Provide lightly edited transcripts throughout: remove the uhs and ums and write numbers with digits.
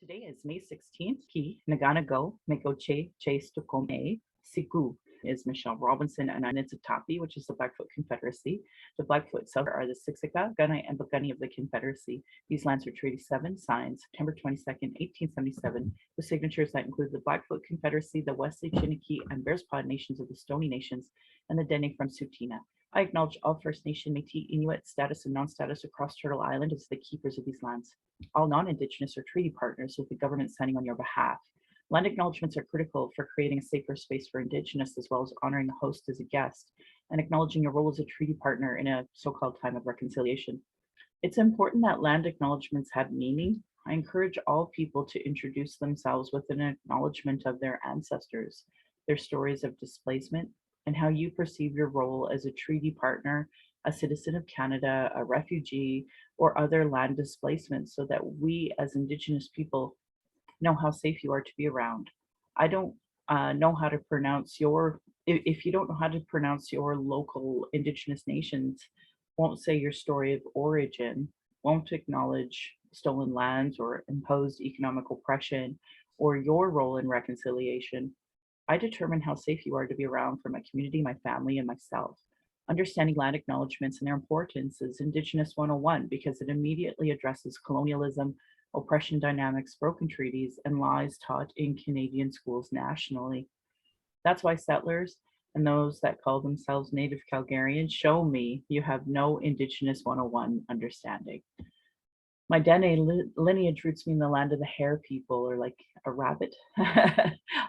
Today is May 16th. Ki Naganago, Mekoche, Chase Tokome, Siku is Michelle Robinson, and Nitsitapi, which is the Blackfoot Confederacy. The Blackfoot South are the Siksika, Gunai, and Bugani of the Confederacy. These lands were Treaty 7, signed September 22nd, 1877, with signatures that include the Blackfoot Confederacy, the Wesley, Chiniki, and Bearspaw nations of the Stony Nations, and the Dene from Tsuut'ina. I acknowledge all First Nation, Métis, Inuit, status, and non-status across Turtle Island as the keepers of these lands. All non-Indigenous or treaty partners with the government signing on your behalf. Land acknowledgements are critical for creating a safer space for Indigenous, as well as honoring the host as a guest and acknowledging your role as a treaty partner in a so-called time of reconciliation. It's important that land acknowledgements have meaning. I encourage all people to introduce themselves with an acknowledgement of their ancestors, their stories of displacement, and how you perceive your role as a treaty partner, a citizen of Canada, a refugee, or other land displacements, so that we as Indigenous people know how safe you are to be around. I don't know how to pronounce if you don't know how to pronounce your local Indigenous nations, won't say your story of origin, won't acknowledge stolen lands or imposed economic oppression, or your role in reconciliation, I determine how safe you are to be around for my community, my family, and myself. Understanding land acknowledgements and their importance is Indigenous 101 because it immediately addresses colonialism, oppression dynamics, broken treaties, and lies taught in Canadian schools nationally. That's why settlers and those that call themselves native Calgarians show me you have no Indigenous 101 understanding. My Dene lineage roots me in the land of the Hare people, or like a rabbit,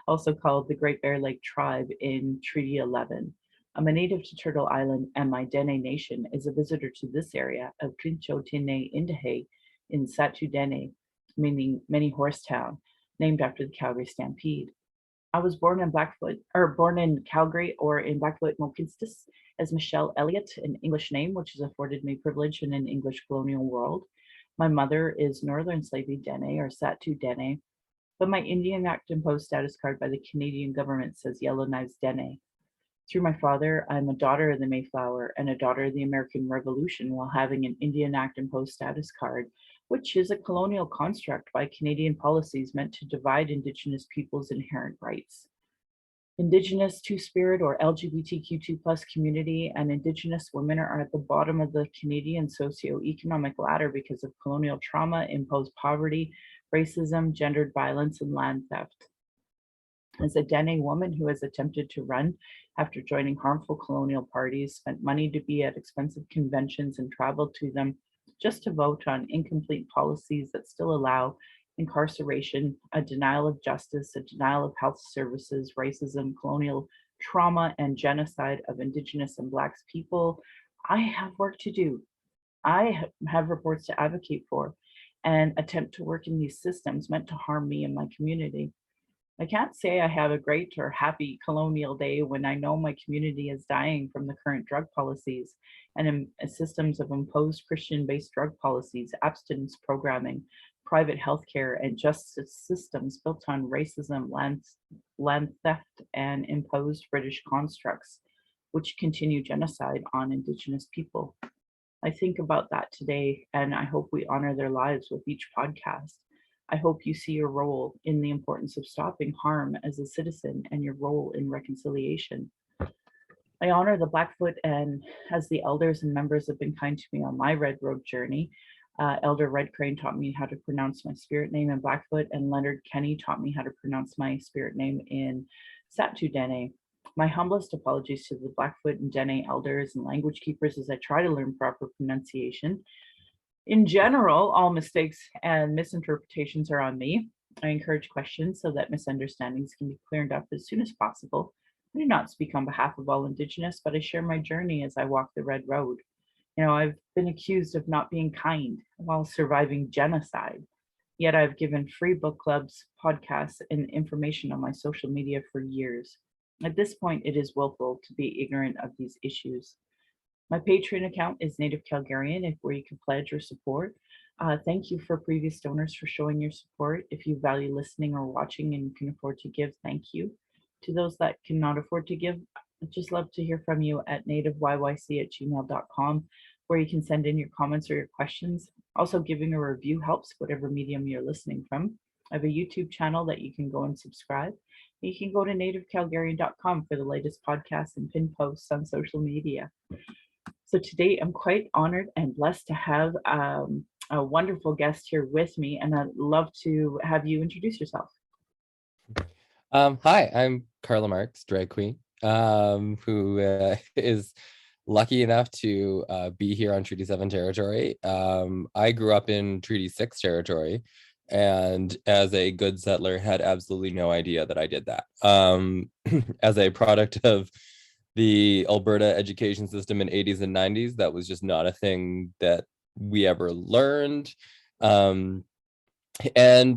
also called the Great Bear Lake Tribe in Treaty 11. I'm a native to Turtle Island, and my Dene Nation is a visitor to this area of Trincho Tine Indahe in Satu Dene, meaning many horse town, named after the Calgary Stampede. I was born in Calgary, or in Blackfoot Mohkinstsis as Michelle Elliott, an English name, which has afforded me privilege in an English colonial world. My mother is Northern Slavey Dene, or Satu Dene, but my Indian Act imposed status card by the Canadian government says Yellowknives Dene. Through my father, I'm a daughter of the Mayflower and a daughter of the American Revolution while having an Indian Act imposed status card, which is a colonial construct by Canadian policies meant to divide Indigenous peoples' inherent rights. Indigenous Two-Spirit or LGBTQ2+ community and Indigenous women are at the bottom of the Canadian socioeconomic ladder because of colonial trauma, imposed poverty, racism, gendered violence, and land theft. As a Dene woman who has attempted to run after joining harmful colonial parties, spent money to be at expensive conventions and traveled to them just to vote on incomplete policies that still allow incarceration, a denial of justice, a denial of health services, racism, colonial trauma, and genocide of Indigenous and Blacks people, I have work to do. I have reports to advocate for and attempt to work in these systems meant to harm me and my community. I can't say I have a great or happy colonial day when I know my community is dying from the current drug policies and systems of imposed Christian-based drug policies, abstinence programming, private healthcare, and justice systems built on racism, land theft, and imposed British constructs, which continue genocide on Indigenous people. I think about that today, and I hope we honor their lives with each podcast. I hope you see your role in the importance of stopping harm as a citizen and your role in reconciliation. I honor the Blackfoot, and as the elders and members have been kind to me on my Red Road journey. Elder Red Crane taught me how to pronounce my spirit name in Blackfoot, and Leonard Kenny taught me how to pronounce my spirit name in Satu Dene. My humblest apologies to the Blackfoot and Dene elders and language keepers as I try to learn proper pronunciation. In general, all mistakes and misinterpretations are on me. I encourage questions so that misunderstandings can be cleared up as soon as possible. I do not speak on behalf of all Indigenous, but I share my journey as I walk the Red Road. I've been accused of not being kind while surviving genocide, yet I've given free book clubs, podcasts, and information on my social media for years. At this point, it is willful to be ignorant of these issues. My Patreon account is Native Calgarian, where you can pledge or support. Thank you for previous donors for showing your support. If you value listening or watching and can afford to give, thank you. To those that cannot afford to give, I'd just love to hear from you at nativeyyc@gmail.com, where you can send in your comments or your questions. Also, giving a review helps, whatever medium you're listening from. I have a YouTube channel that you can go and subscribe. You can go to nativecalgarian.com for the latest podcasts and pin posts on social media. So today I'm quite honored and blessed to have a wonderful guest here with me, and I'd love to have you introduce yourself. Hi, I'm Karla Marx, drag queen, who is lucky enough to be here on Treaty 7 territory. I grew up in Treaty 6 territory, and as a good settler, had absolutely no idea that I did that. As a product of the Alberta education system in 80s and 90s, that was just not a thing that we ever learned. And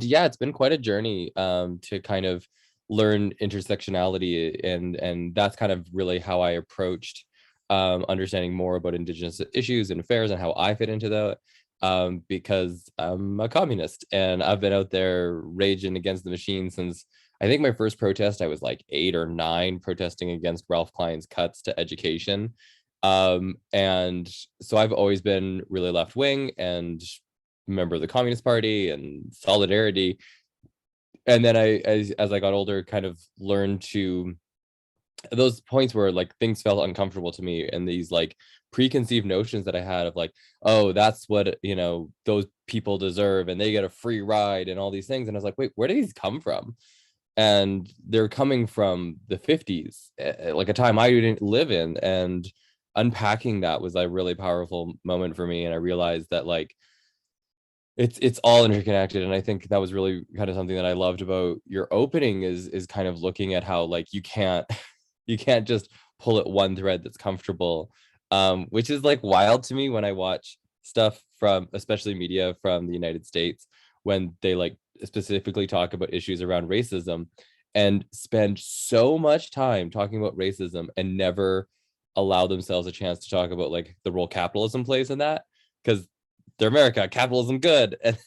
yeah, it's been quite a journey to kind of learn intersectionality, and that's kind of really how I approached understanding more about Indigenous issues and affairs and how I fit into that, because I'm a communist and I've been out there raging against the machine since I think my first protest, I was like 8 or 9, protesting against Ralph Klein's cuts to education. And so I've always been really left wing and member of the Communist Party and Solidarity. And then as I got older, kind of learned to those points where like things felt uncomfortable to me, and these like preconceived notions that I had of like, oh, that's what, those people deserve and they get a free ride and all these things. And I was like, wait, where do these come from? And they're coming from the 50s, like a time I didn't live in. And unpacking that was a really powerful moment for me. And I realized that like it's all interconnected. And I think that was really kind of something that I loved about your opening is kind of looking at how like you can't you can't just pull at one thread that's comfortable, which is like wild to me when I watch stuff from especially media from the United States, when they like specifically talk about issues around racism and spend so much time talking about racism and never allow themselves a chance to talk about like the role capitalism plays in that, because they're America, capitalism good, and,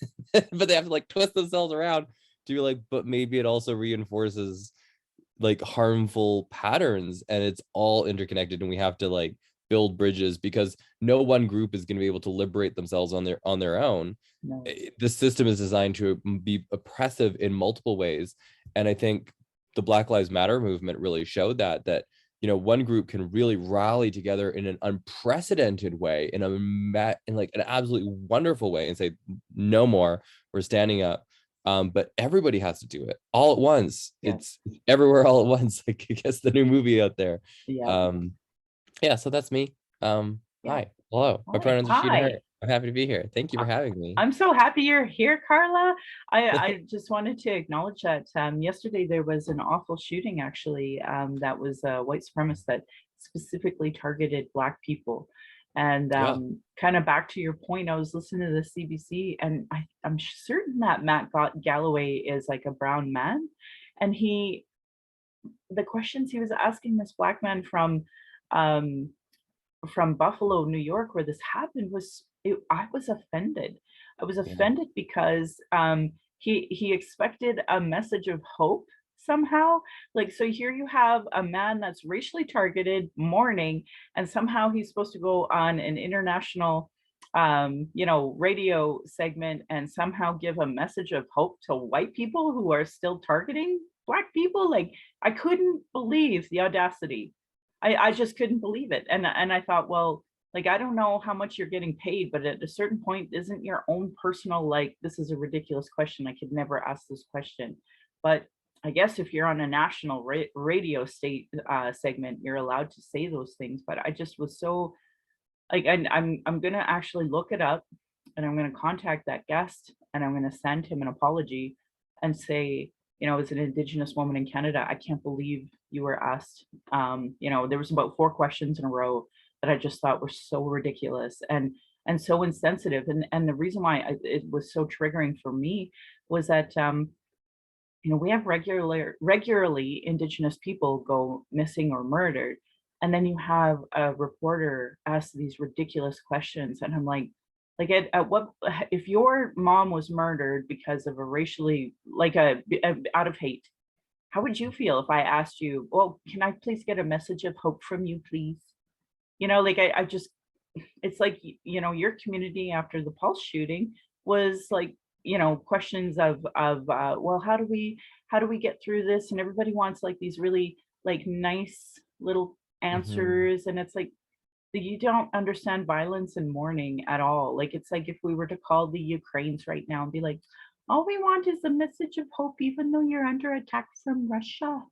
but they have to like twist themselves around to be like, but maybe it also reinforces like harmful patterns, and it's all interconnected, and we have to like build bridges because no one group is going to be able to liberate themselves on their own. No. The system is designed to be oppressive in multiple ways, and I think the Black Lives Matter movement really showed that one group can really rally together in an unprecedented way, in like an absolutely wonderful way, and say no more, we're standing up. But everybody has to do it all at once. Yeah. It's everywhere all at once. Like I guess the new movie out there. Yeah. Yeah, so that's me. Yeah. Hi, hello, my Hi. pronouns are she and Hi. her. I'm happy to be here. Thank you for having me. I'm so happy you're here, Karla. I just wanted to acknowledge that yesterday there was an awful shooting, actually, that was a white supremacist that specifically targeted Black people. And Yeah. kind of back to your point, I was listening to the CBC, and I'm certain that Matt Galloway is like a brown man. And the questions he was asking this Black man um, from Buffalo, New York, where this happened I was offended. I was Yeah. offended because he expected a message of hope somehow. Like, so here you have a man that's racially targeted, mourning, and somehow he's supposed to go on an international radio segment and somehow give a message of hope to white people who are still targeting Black people. Like, I couldn't believe the audacity. I just couldn't believe it. And I thought, well, like, I don't know how much you're getting paid, but at a certain point, isn't your own personal, like, this is a ridiculous question. I could never ask this question. But I guess if you're on a national radio state segment, you're allowed to say those things. But I just was so like, and I'm gonna actually look it up, and I'm gonna contact that guest, and I'm gonna send him an apology and say, as an Indigenous woman in Canada, I can't believe you were asked. There was about 4 questions in a row that I just thought were so ridiculous and so insensitive. And the reason why it was so triggering for me was that we have regularly Indigenous people go missing or murdered, and then you have a reporter ask these ridiculous questions, and I'm like at what if your mom was murdered because of a racially out of hate? How would you feel if I asked you, well, can I please get a message of hope from you, please? Like I just, it's like, your community after the Pulse shooting was like questions of well, how do we get through this? And everybody wants like these really like nice little Mhm. answers, and it's like you don't understand violence and mourning at all. Like it's like if we were to call the Ukraines right now and be like, all we want is a message of hope, even though you're under attack from Russia.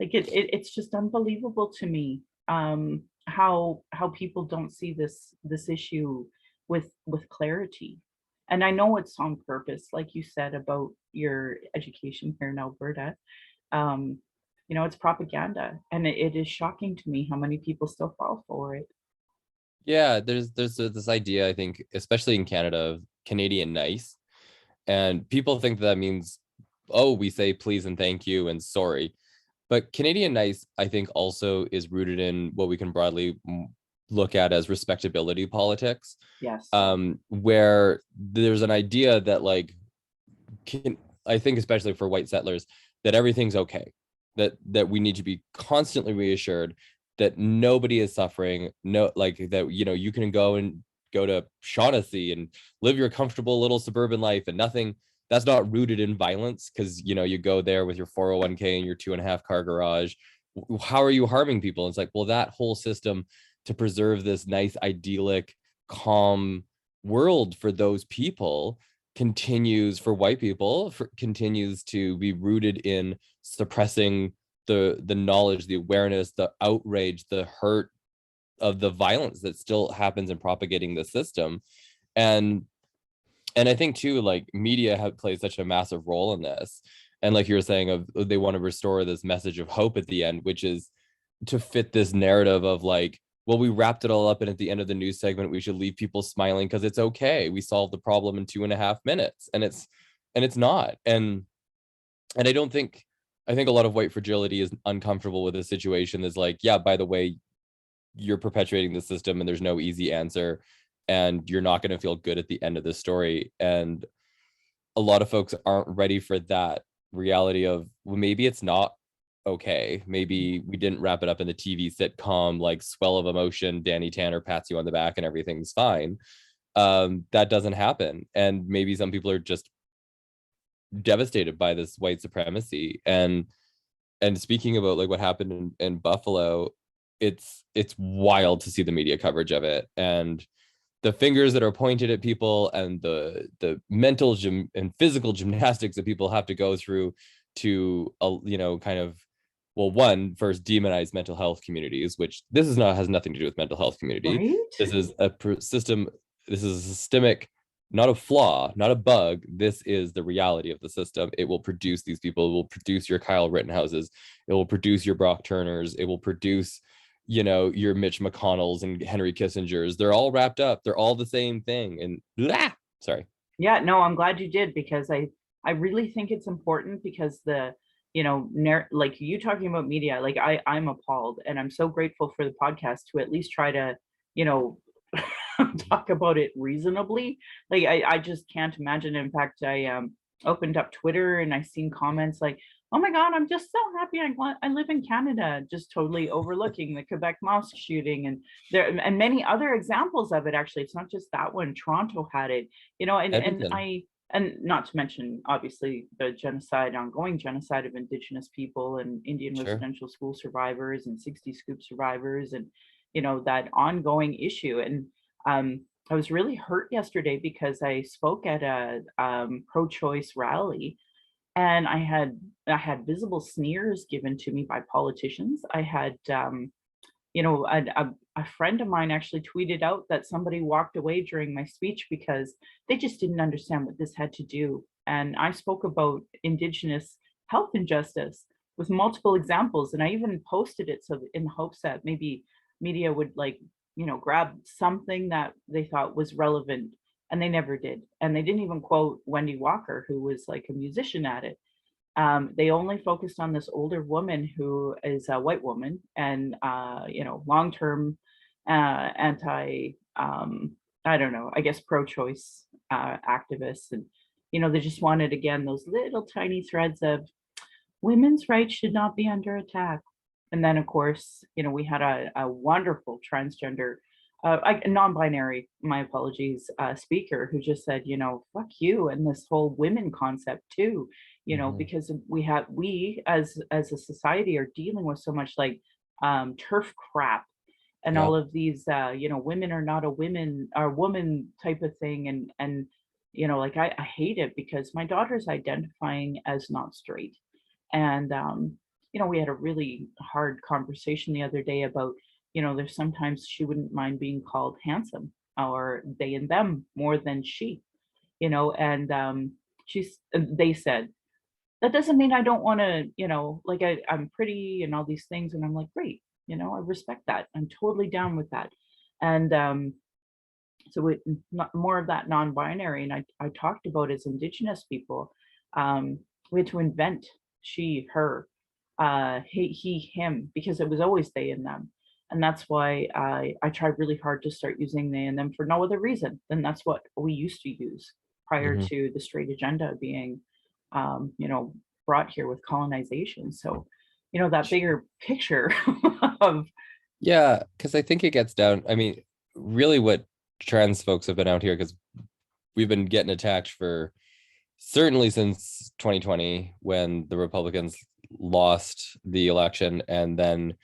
Like it's just unbelievable to me, how people don't see this issue with clarity. And I know it's on purpose, like you said about your education here in Alberta. Um, it's propaganda, and it is shocking to me how many people still fall for it. Yeah, there's this idea, I think, especially in Canada, of Canadian nice, and people think that means, oh, we say please and thank you and sorry. But Canadian nice, I think, also is rooted in what we can broadly look at as respectability politics, Yes. where there's an idea that like I think especially for white settlers, that everything's okay, that we need to be constantly reassured that nobody is suffering, no, like that, you can go to Shaughnessy and live your comfortable little suburban life, and nothing that's not rooted in violence, because you go there with your 401k and your 2.5 car garage. How are you harming people? It's like, well, that whole system to preserve this nice, idyllic, calm world for those people continues, for white people, continues to be rooted in suppressing the knowledge, the awareness, the outrage, the hurt of the violence that still happens in propagating the system. And I think too, like, media have played such a massive role in this. And like you were saying, of they want to restore this message of hope at the end, which is to fit this narrative of like, well, we wrapped it all up, and at the end of the news segment we should leave people smiling because it's okay, we solved the problem in 2.5 minutes. And it's not. And I think a lot of white fragility is uncomfortable with a situation that's like, yeah, by the way, you're perpetuating the system and there's no easy answer, and you're not going to feel good at the end of the story. And a lot of folks aren't ready for that reality of, well, maybe it's not okay. Maybe we didn't wrap it up in the TV sitcom, like swell of emotion, Danny Tanner pats you on the back and everything's fine. That doesn't happen. And maybe some people are just devastated by this white supremacy. And speaking about like what happened in Buffalo, it's wild to see the media coverage of it, and the fingers that are pointed at people, and the mental and physical gymnastics that people have to go through to kind of, well, one, first demonize mental health communities, which this is not has nothing to do with mental health community. Right. This is a system. This is a systemic, not a flaw, not a bug. This is the reality of the system. It will produce these people. It will produce your Kyle Rittenhouses. It will produce your Brock Turners. It will produce, your Mitch McConnells and Henry Kissingers. They're all wrapped up. They're all the same thing. And sorry. Yeah, no, I'm glad you did, because I really think it's important, because like you talking about media, like I'm appalled, and I'm so grateful for the podcast to at least try to, you know, talk about it reasonably. Like I just can't imagine. In fact, I opened up Twitter and I seen comments like, "Oh my God, I'm just so happy I live in Canada," just totally overlooking the Quebec mosque shooting, and many other examples of it. Actually, it's not just that one. Toronto had it, Edmonton. and not to mention obviously the ongoing genocide of Indigenous people and Indian Sure. residential school survivors and 60 Scoop survivors, and that ongoing issue. And I was really hurt yesterday because I spoke at a pro-choice rally, and I had visible sneers given to me by politicians. I had a friend of mine actually tweeted out that somebody walked away during my speech because they just didn't understand what this had to do. And I spoke about Indigenous health injustice with multiple examples, and I even posted it so in hopes that maybe media would like grab something that they thought was relevant, and they never did. And they didn't even quote Wendy Walker, who was like a musician at it. They only focused on this older woman who is a white woman, and long-term anti, I don't know, I guess pro-choice activists. And they just wanted, again, those little tiny threads of women's rights should not be under attack. And then, of course, we had a wonderful transgender non-binary, my apologies, speaker who just said, fuck you, and this whole women concept too, Mhm. because we as a society are dealing with so much like turf crap and Yeah. all of these, women are not a women or woman type of thing, and like I hate it because my daughter's identifying as not straight, and we had a really hard conversation the other day about, there's sometimes she wouldn't mind being called handsome or they and them more than she, and they said, that doesn't mean I don't want to, like I'm pretty and all these things. And I'm like, great, I respect that. I'm totally down with that. And so it, not more of that non-binary. And I talked about as Indigenous people, we had to invent she, her, he, him, because it was always they and them. And that's why I tried really hard to start using they and them for no other reason than that's what we used to use prior Mhm. to the straight agenda being, um, you know, brought here with colonization. So, that bigger picture of, Yeah, because I think it gets down. I mean, really, what trans folks have been out here because we've been getting attacked for certainly since 2020 when the Republicans lost the election, and then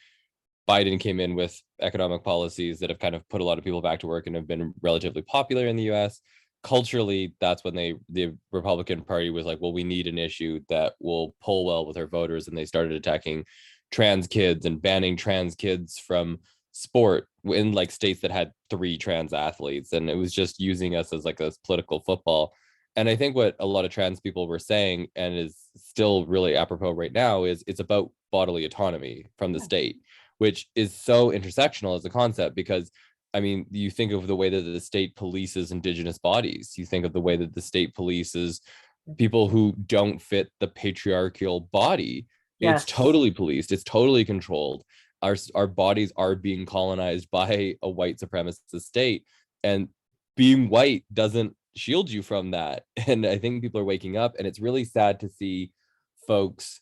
Biden came in with economic policies that have kind of put a lot of people back to work and have been relatively popular in the US. Culturally, that's when the Republican Party was like, well, we need an issue that will pull well with our voters. And they started attacking trans kids and banning trans kids from sport in like states that had 3 trans athletes. And it was just using us as like a political football. And I think what a lot of trans people were saying, and is still really apropos right now, is it's about bodily autonomy from the yeah, state, which is so intersectional as a concept because I mean, you think of the way that the state polices indigenous bodies, you think of the way that the state polices people who don't fit the patriarchal body. It's yes, totally policed, it's totally controlled. Our bodies are being colonized by a white supremacist state, and being white doesn't shield you from that. And I think people are waking up, and it's really sad to see folks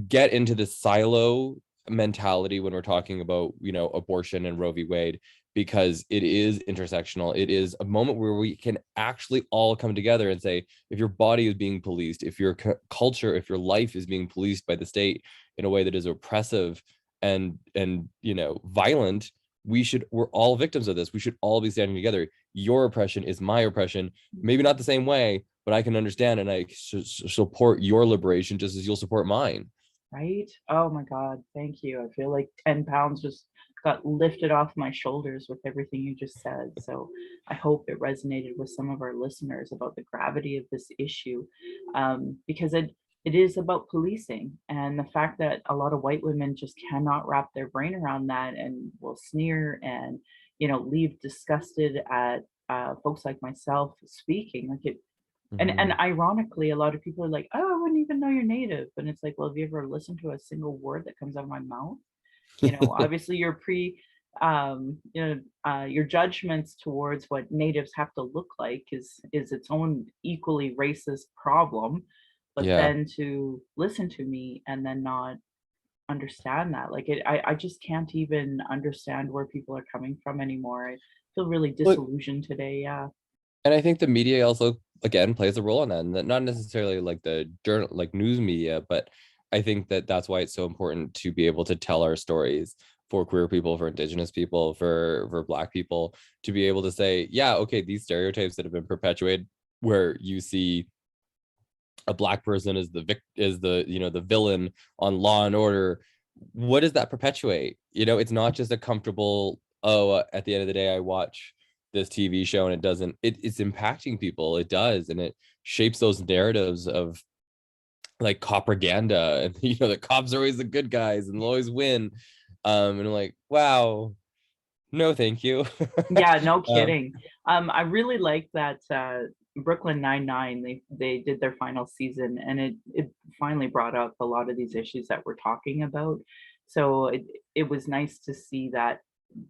get into the silo mentality when we're talking about, abortion and Roe v. Wade, because it is intersectional. It is a moment where we can actually all come together and say, if your body is being policed, if your culture, if your life is being policed by the state in a way that is oppressive and violent, we're all victims of this. We should all be standing together. Your oppression is my oppression, maybe not the same way, but I can understand, and I support your liberation just as you'll support mine. right? Oh my God, thank you. I feel like 10 pounds just got lifted off my shoulders with everything you just said. So I hope it resonated with some of our listeners about the gravity of this issue, because it is about policing and the fact that a lot of white women just cannot wrap their brain around that and will sneer and, leave disgusted at folks like myself speaking. Like it, and Mhm. ironically, a lot of people are like, "Oh, I wouldn't even know you're native." And it's like, well, have you ever listened to a single word that comes out of my mouth? Obviously your judgments towards what natives have to look like is its own equally racist problem. But Yeah. then to listen to me and then not understand that, like I just can't even understand where people are coming from anymore. I feel really Look, disillusioned today. Yeah. and I think the media also again plays a role in that, and that not necessarily like the journal, like news media, but I think that that's why it's so important to be able to tell our stories for queer people, for indigenous people, for Black people, to be able to say, yeah, okay, these stereotypes that have been perpetuated, where you see a Black person is the villain on Law and Order. What does that perpetuate? It's not just a comfortable, oh, at the end of the day I watch this TV show and it's impacting people. It does, and it shapes those narratives of like propaganda, and the cops are always the good guys and they'll always win. And I'm like, wow, no thank you. Yeah, no um kidding. I really like that Brooklyn Nine-Nine, they did their final season and it finally brought up a lot of these issues that we're talking about. So it was nice to see that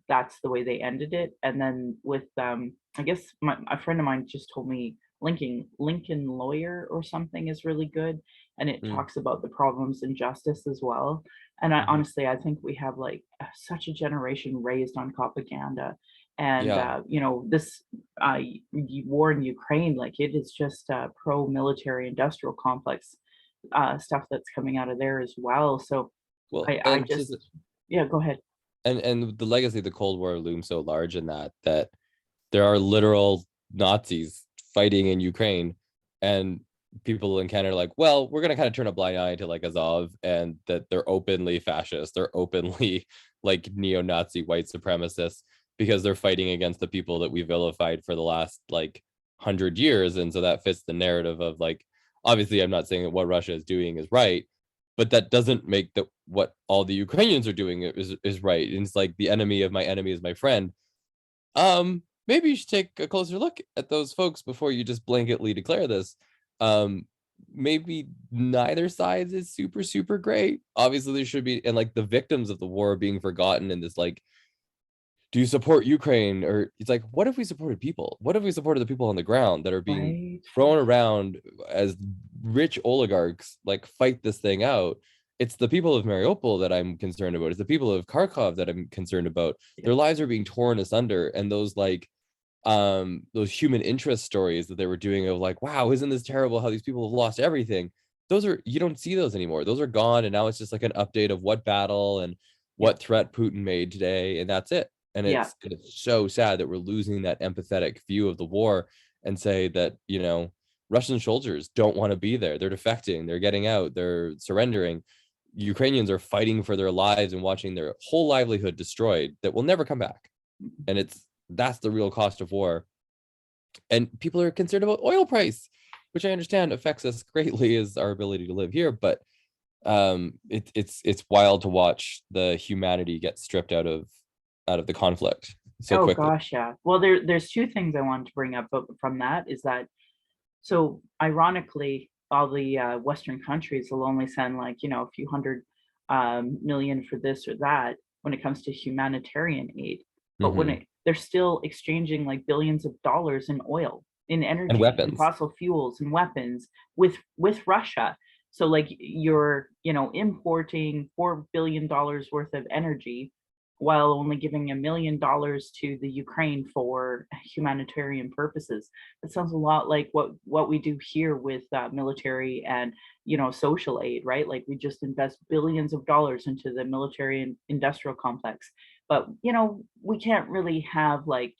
that's the way they ended it. And then with I guess a friend of mine just told me Lincoln Lawyer or something is really good, and it Mm, talks about the problems in justice as well. And I mhm. honestly, I think we have like such a generation raised on propaganda, and Yeah. this war in Ukraine, like it is just pro-military industrial complex stuff that's coming out of there as well. So Well, I and just, yeah, go ahead. and the legacy of the Cold War looms so large in that there are literal Nazis fighting in Ukraine, and people in Canada are like, well, we're gonna kind of turn a blind eye to like Azov, and that they're openly fascist, they're openly like neo-Nazi white supremacists because they're fighting against the people that we vilified for the last like 100 years, and so that fits the narrative of like, obviously, I'm not saying that what Russia is doing is right, but that doesn't make that what all the Ukrainians are doing is right. And it's like the enemy of my enemy is my friend. Maybe you should take a closer look at those folks before you just blanketly declare this. Um, Maybe neither side is super, super great. Obviously, there should be, and like the victims of the war are being forgotten in this like, do you support Ukraine? Or it's like, what if we supported people? What if we supported the people on the ground that are being Right, thrown around as rich oligarchs like fight this thing out? It's the people of Mariupol that I'm concerned about. It's the people of Kharkov that I'm concerned about. yeah, Their lives are being torn asunder, and those human interest stories that they were doing of like, wow, isn't this terrible how these people have lost everything? Those are, you don't see those anymore. Those are gone, and now it's just like an update of what battle and yeah, what threat Putin made today, and that's it. And yeah, it's so sad that we're losing that empathetic view of the war, and say that, Russian soldiers don't want to be there. They're defecting, they're getting out, they're surrendering. Ukrainians are fighting for their lives and watching their whole livelihood destroyed that will never come back. And that's the real cost of war. And people are concerned about oil price, which I understand affects us greatly as our ability to live here. But it's wild to watch the humanity get stripped out of the conflict so oh quickly. gosh, yeah. Well, there's two things I wanted to bring up from that is that, so ironically, all the Western countries will only send like, a few hundred million for this or that when it comes to humanitarian aid. But Hmm. they're still exchanging like billions of dollars in oil, in And energy, in weapons. fossil fuels and weapons with Russia. So like you're, importing $4 billion worth of energy while only giving $1 million to the Ukraine for humanitarian purposes. It sounds a lot like what we do here with military and social aid, right? Like we just invest billions of dollars into the military and industrial complex, but we can't really have like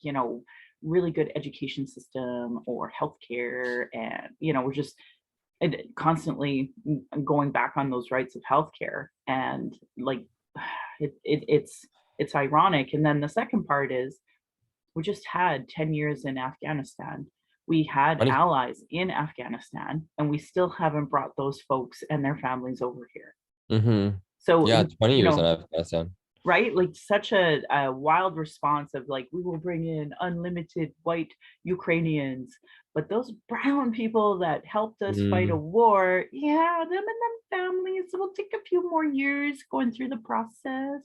really good education system or healthcare, and we're just constantly going back on those rights of healthcare, and like it's ironic. And then the second part is we just had 10 years in Afghanistan. We had Funny. allies in Afghanistan, and we still haven't brought those folks and their families over here. Hmm. So, Yeah, 20 you years in know, Afghanistan. right? Like such a wild response of like, we will bring in unlimited white Ukrainians, but those brown people that helped us fight a Mm. war, yeah, them and them families will take a few more years going through the process.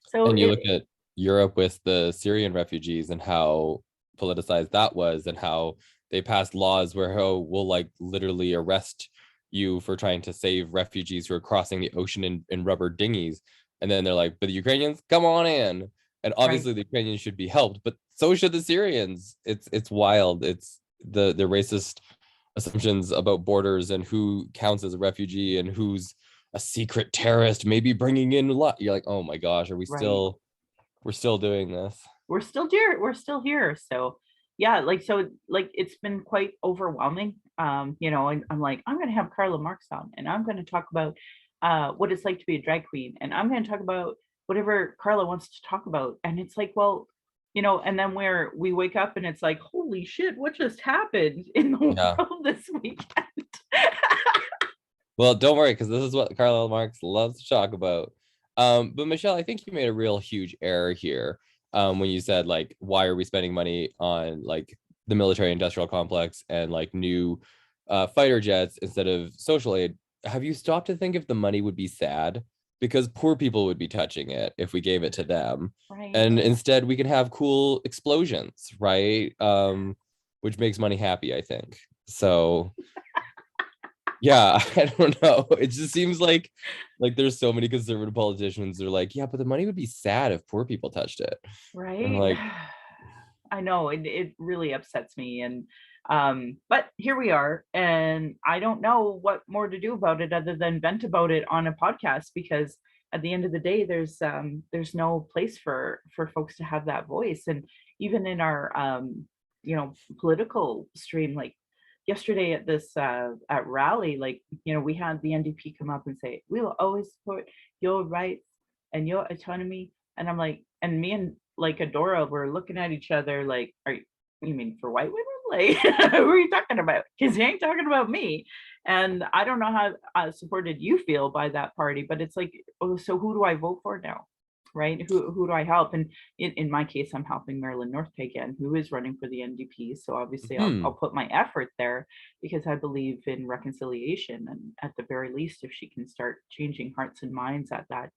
So And you look at Europe with the Syrian refugees and how politicized that was, and how they passed laws where, oh, we'll like literally arrest you for trying to save refugees who are crossing the ocean in rubber dinghies. And then they're like, but the Ukrainians, come on in. And right, obviously the Ukrainians should be helped, but so should the Syrians. It's wild. It's the racist assumptions about borders and who counts as a refugee and who's a secret terrorist, maybe bringing in a lot. You're like, oh my gosh, are we right. still we're still doing this? We're still here. We're still here. So yeah, like it's been quite overwhelming. And I'm like, I'm gonna have Karla Marx on, and I'm gonna talk about what it's like to be a drag queen, and I'm gonna talk about whatever Karla wants to talk about. And it's like, well, and then where we wake up and it's like, holy shit, what just happened in the Yeah. world this weekend? Well, don't worry, because this is what Karl Marx loves to talk about. But Michelle, I think you made a real huge error here, when you said like, why are we spending money on like the military industrial complex and like new fighter jets instead of social aid? Have you stopped to think if the money would be sad? Because poor people would be touching it if we gave it to them. Right. And instead we can have cool explosions, right? Which makes money happy, I think. So yeah, I don't know. It just seems like there's so many conservative politicians. They're like, yeah, but the money would be sad if poor people touched it. I'm Right? like, I know it really upsets me. And but here we are, and I don't know what more to do about it other than vent about it on a podcast, because at the end of the day there's no place for folks to have that voice. And even in our political stream, like yesterday at this at rally, like we had the NDP come up and say we will always support your rights and your autonomy. And I'm like, and me and like Adora were looking at each other like, you mean for white women? Like, who are you talking about? Because you ain't talking about me. And I don't know how supported you feel by that party, but it's like, oh, so who do I vote for now? Right? Who do I help? And in my case, I'm helping Marilyn Northpay again, who is running for the NDP. So obviously I'll put my effort there, because I believe in reconciliation. And at the very least, if she can start changing hearts and minds at that,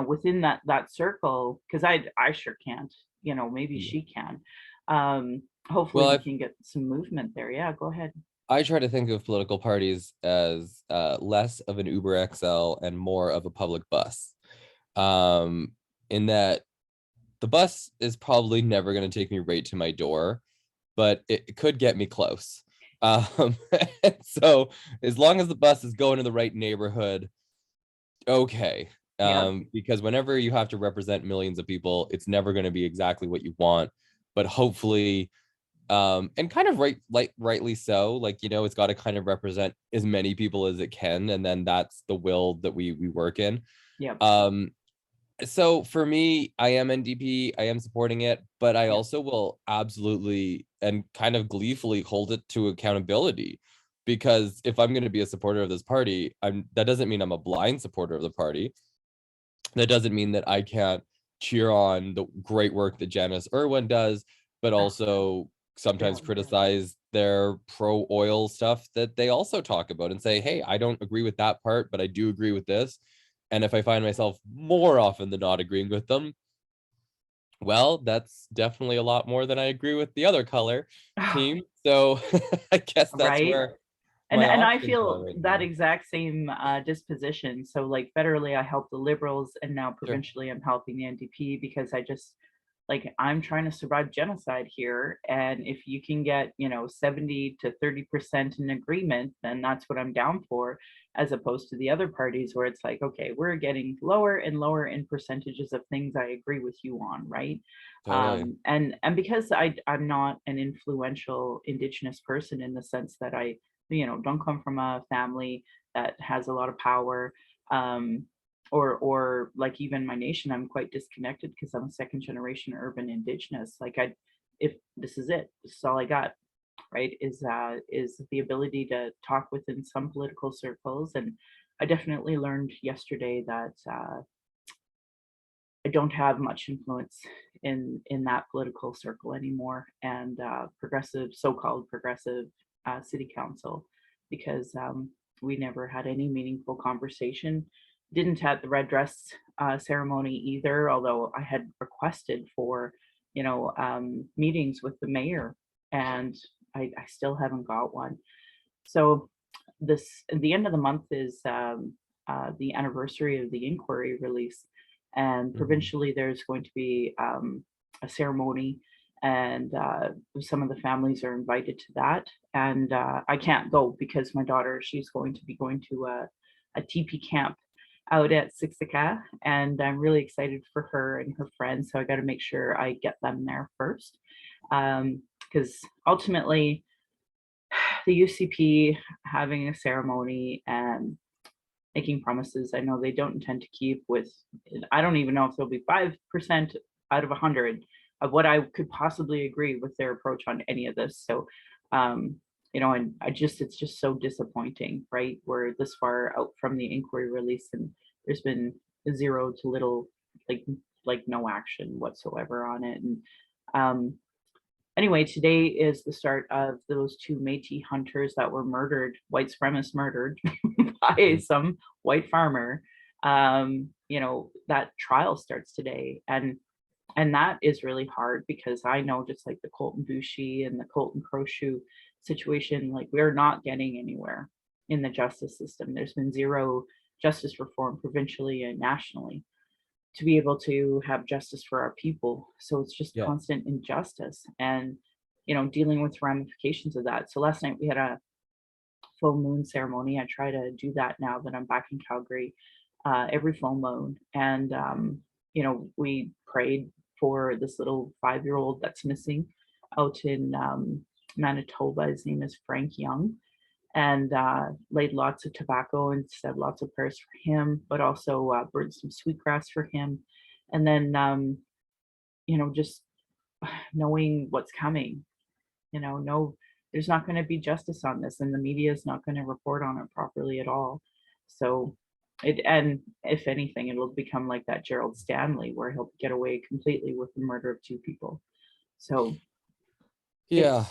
within that circle, because I sure can't, maybe yeah. she can. Hopefully Well, we can get some movement there. Yeah, go ahead. I try to think of political parties as less of an Uber XL and more of a public bus. In that the bus is probably never going to take me right to my door, but it could get me close. Um, so as long as the bus is going to the right neighborhood, okay. Yeah. Because whenever you have to represent millions of people, it's never going to be exactly what you want, but hopefully, and kind of rightly so, like, it's got to kind of represent as many people as it can, and then that's the will that we work in. Yeah. So for me, I am NDP, I am supporting it, but I Yeah. also will absolutely and kind of gleefully hold it to accountability, because if I'm going to be a supporter of this party, that doesn't mean I'm a blind supporter of the party. That doesn't mean that I can't cheer on the great work that Janice Irwin does, but also sometimes Yeah. criticize their pro oil stuff that they also talk about and say, hey, I don't agree with that part, but I do agree with this. And if I find myself more often than not agreeing with them, well, that's definitely a lot more than I agree with the other color team. So I guess that's Right. where And my I options are feel right that now. exact same disposition. So like federally, I help the Liberals, and now Sure. provincially, I'm helping the NDP, because I just like, I'm trying to survive genocide here. And if you can get 70 to 30% in agreement, then that's what I'm down for, as opposed to the other parties where it's like, okay, we're getting lower and lower in percentages of things I agree with you on, right? Totally. And because I'm not an influential Indigenous person, in the sense that I don't come from a family that has a lot of power, um, or like even my nation, I'm quite disconnected because I'm a second generation urban Indigenous. Like, if this is it, this is all I got, right? Is the ability to talk within some political circles. And I definitely learned yesterday that I don't have much influence in that political circle anymore, and progressive, so-called progressive city council, because we never had any meaningful conversation. Didn't have the red dress ceremony either, although I had requested for meetings with the mayor, and I still haven't got one. So this the end of the month is the anniversary of the inquiry release, and Mhm. provincially there's going to be a ceremony, and some of the families are invited to that. And I can't go because my daughter, she's going to be going to a TP camp out at Siksika, and I'm really excited for her and her friends. So I got to make sure I get them there first, because ultimately the UCP having a ceremony and making promises I know they don't intend to keep, with, I don't even know if there'll be 5% out of 100 of what I could possibly agree with their approach on any of this. So, and it's just so disappointing, right? We're this far out from the inquiry release, and there's been zero to little, like, no action whatsoever on it. And um, anyway, today is the start of those two Métis hunters that were murdered, white supremacists murdered by Mhm. some white farmer. That trial starts today, and that is really hard, because I know, just like the Colton Boushie and the Colton Crowshoe, situation, like we're not getting anywhere in the justice system. There's been zero justice reform provincially and nationally to be able to have justice for our people. So it's just Yeah. constant injustice and, dealing with ramifications of that. So last night we had a full moon ceremony. I try to do that now that I'm back in Calgary, every full moon. And, we prayed for this little 5-year-old that's missing out in Manitoba. His name is Frank Young, and laid lots of tobacco and said lots of prayers for him, but also burned some sweetgrass for him. And then, just knowing what's coming, no, there's not going to be justice on this, and the media is not going to report on it properly at all. So, and if anything, it'll become like that Gerald Stanley, where he'll get away completely with the murder of 2 people. So Yeah.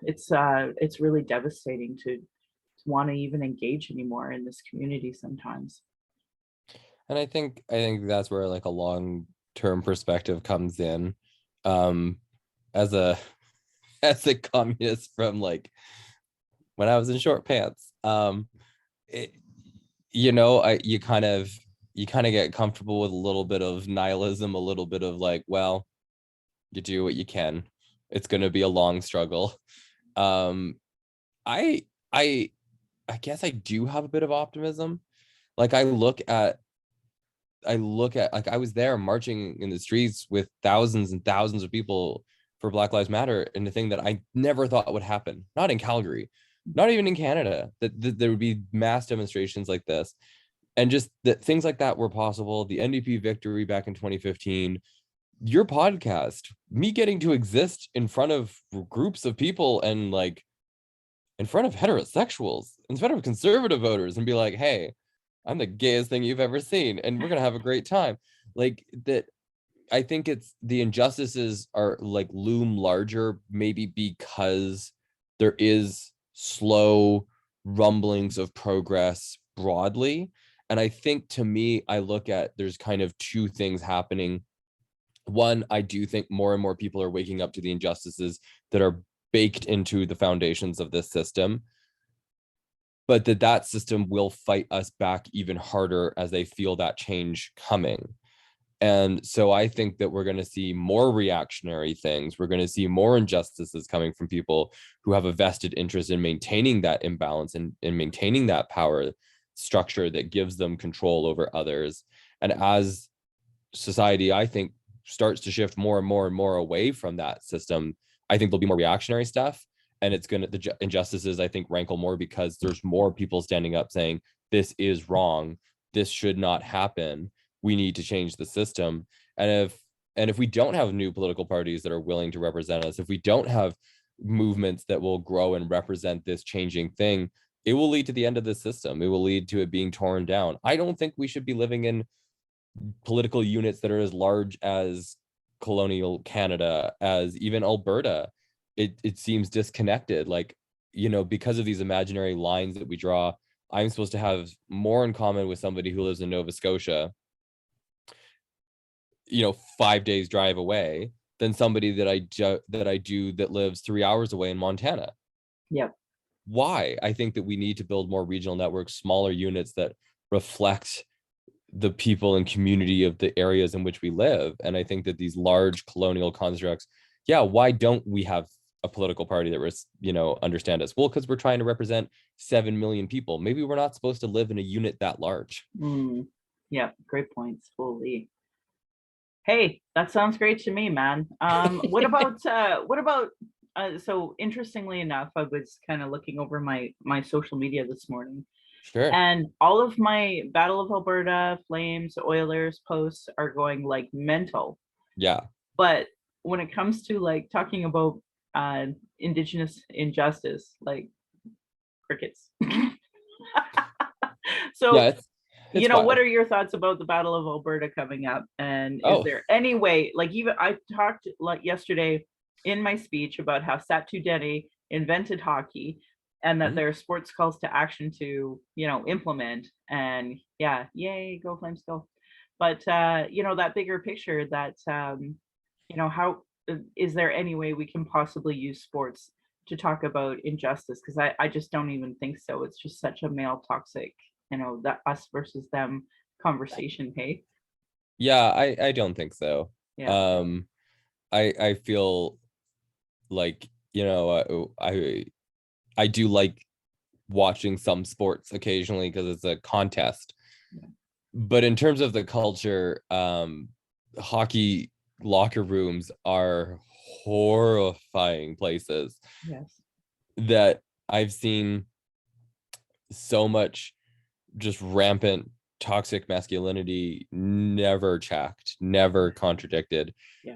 it's really devastating to want to even engage anymore in this community sometimes. And I think that's where like a long-term perspective comes in. As a as a communist from like when I was in short pants, it, you kind of get comfortable with a little bit of nihilism, a little bit of like, well, you do what you can. It's going to be a long struggle. Um, I I I guess I do have a bit of optimism. Like I look at like I was there marching in the streets with thousands and thousands of people for Black Lives Matter, and the thing that I never thought would happen, not in Calgary, not even in Canada, that there would be mass demonstrations like this, and just that things like that were possible. The NDP victory back in 2015, your podcast, me getting to exist in front of groups of people and like in front of heterosexuals, in front of conservative voters, and be like, hey, I'm the gayest thing you've ever seen, and we're gonna have a great time. Like that, I think it's the injustices are like loom larger, maybe because there is slow rumblings of progress broadly. And I think to me, I look at there's kind of two things happening. One, I do think more and more people are waking up to the injustices that are baked into the foundations of this system, but that system will fight us back even harder as they feel that change coming. And so I think that we're going to see more reactionary things. We're going to see more injustices coming from people who have a vested interest in maintaining that imbalance and in maintaining that power structure that gives them control over others. And as society, I think, starts to shift more and more and more away from that system, I think there'll be more reactionary stuff. And it's going to, the injustices, I think, rankle more because there's more people standing up saying, this is wrong. This should not happen. We need to change the system. And if we don't have new political parties that are willing to represent us, if we don't have movements that will grow and represent this changing thing, it will lead to the end of the system. It will lead to it being torn down. I don't think we should be living in political units that are as large as colonial Canada, as even Alberta. It seems disconnected. Like, because of these imaginary lines that we draw, I'm supposed to have more in common with somebody who lives in Nova Scotia, 5 days drive away, than somebody that I do that lives 3 hours away in Montana. Yep. Why? I think that we need to build more regional networks, smaller units that reflect the people and community of the areas in which we live. And I think that these large colonial constructs, why don't we have a political party that understand us? Well, because we're trying to represent 7 million people. Maybe we're not supposed to live in a unit that large. Yeah, great points. Holy. Hey, that sounds great to me, man. What about so interestingly enough, I was kind of looking over my social media this morning. Sure. And all of my Battle of Alberta, Flames, Oilers posts are going like mental. Yeah. But when it comes to like talking about Indigenous injustice, like crickets. So, yeah, it's what are your thoughts about the Battle of Alberta coming up? And is there any way, like, even I talked like yesterday in my speech about how Satu Dene invented hockey, and that there are sports calls to action to, implement. And yay, go Flames, go. But that bigger picture, that how is there any way we can possibly use sports to talk about injustice, because I just don't even think so. It's just such a male toxic, that us versus them conversation. Hey, Yeah, I don't think so. yeah, I feel like, I do like watching some sports occasionally because it's a contest. yeah, But in terms of the culture, hockey locker rooms are horrifying places yes, that I've seen so much just rampant toxic masculinity, never checked, never contradicted. yeah,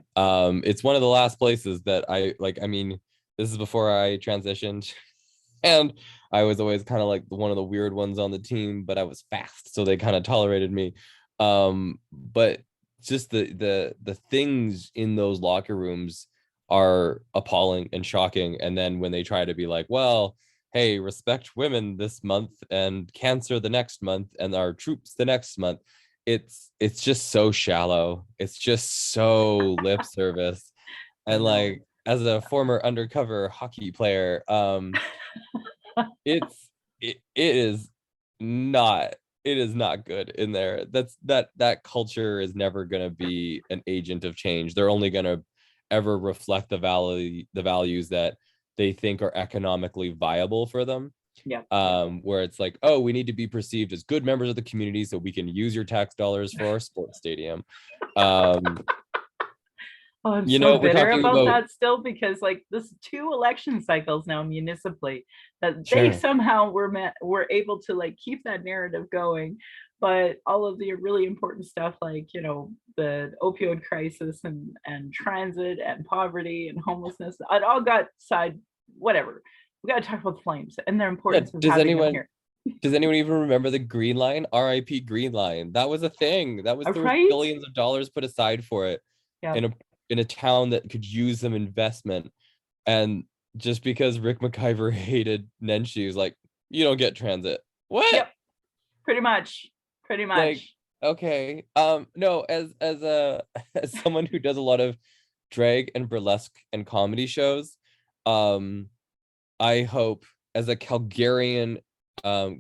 It's one of the last places that I like. I mean, this is before I transitioned, and I was always kind of like one of the weird ones on the team, but I was fast, so they kind of tolerated me. But just the things in those locker rooms are appalling and shocking. And then when they try to be like, well, hey, respect women this month and cancer the next month and our troops the next month, it's just so shallow. It's just so lip service. I And know. like, as a former undercover hockey player, it's it is not, it is not good in there. That culture is never going to be an agent of change. They're only going to ever reflect the values that they think are economically viable for them. Yeah. Where it's like, oh, we need to be perceived as good members of the community so we can use your tax dollars for our sports stadium. um Oh, I'm so we're bitter talking about about, that still, because like this 2 election cycles now municipally that they sure, somehow were able to like keep that narrative going. But all of the really important stuff like, the opioid crisis and transit and poverty and homelessness, it all got side whatever. We got to talk about the Flames and their yeah. importance of having them here. Does anyone even remember the Green Line? RIP Green Line. That was a thing. There was Right? billions of dollars put aside for it Yeah. in a town that could use some investment. And just because Rick McIver hated Nenshi, was like, you don't get transit. What? Yep. Pretty much. Pretty Like, much. okay. No, as a as someone who does a lot of drag and burlesque and comedy shows, um, I hope, as a Calgarian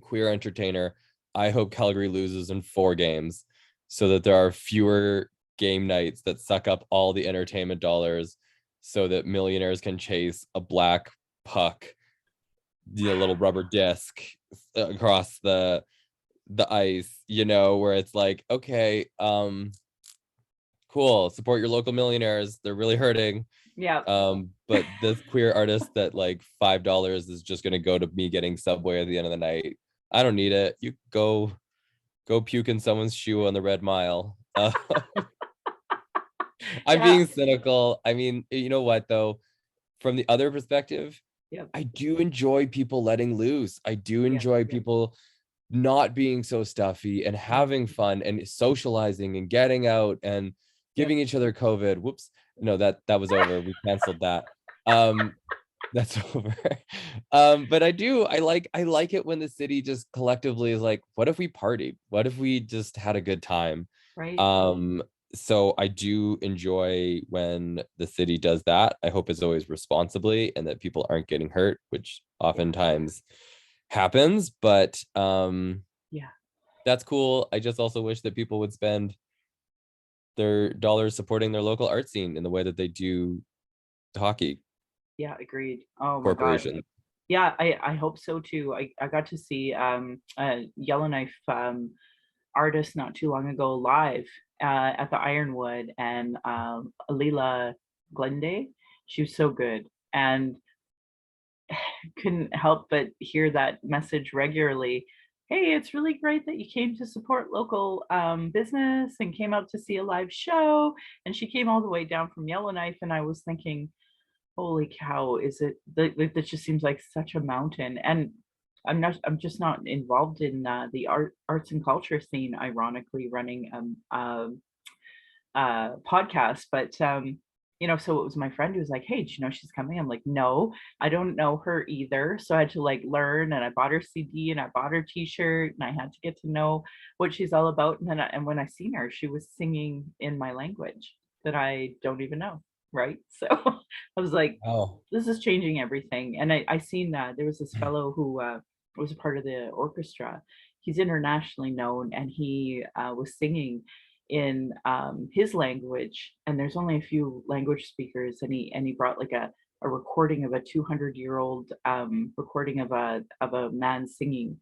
queer entertainer, I hope Calgary loses in 4 games so that there are fewer game nights that suck up all the entertainment dollars so that millionaires can chase a black puck, the little rubber disc across the ice, where it's like, okay, cool, support your local millionaires. They're really hurting. Yeah. But this queer artist that like $5 is just gonna go to me getting Subway at the end of the night. I don't need it. You go puke in someone's shoe on the Red Mile. I'm Yeah. being cynical. I mean, you know what though? From the other perspective, Yeah. I do enjoy people letting loose. I do Yeah. enjoy people not being so stuffy and Yeah. having fun and socializing and getting out and Yep. giving each other COVID. Whoops. No, that was over. We canceled that. Um, that's over. But I like it when the city just collectively is like, what if we partied? What if we just had a good time? Right. Um, so I do enjoy when the city does that. I hope it's always responsibly and that people aren't getting hurt, which Yeah. oftentimes happens, but Yeah. that's cool. I just also wish that people would spend their dollars supporting their local art scene in the way that they do hockey Yeah. Agreed. Oh my God. corporation. Yeah. I hope so too. I got to see a Yellowknife artist not too long ago live at the Ironwood, and Alila Glende. She was so good, and couldn't help but hear that message regularly. Hey, it's really great that you came to support local business and came out to see a live show. And she came all the way down from Yellowknife, and I was thinking, holy cow, is it that just seems like such a mountain. And I'm just not involved in the arts and culture scene, ironically running podcast. But so it was my friend who was like, hey, do you know she's coming? I'm like, no, I don't know her either. So I had to like learn, and I bought her CD and I bought her t-shirt, and I had to get to know what she's all about. And then and when I seen her, she was singing in my language that I don't even know. right? So I was like, Oh, this is changing everything. And I seen that there was this fellow who was a part of the orchestra. He's internationally known, and he was singing in his language. And there's only a few language speakers, and he brought like a recording of a 200-year-old recording of a man singing,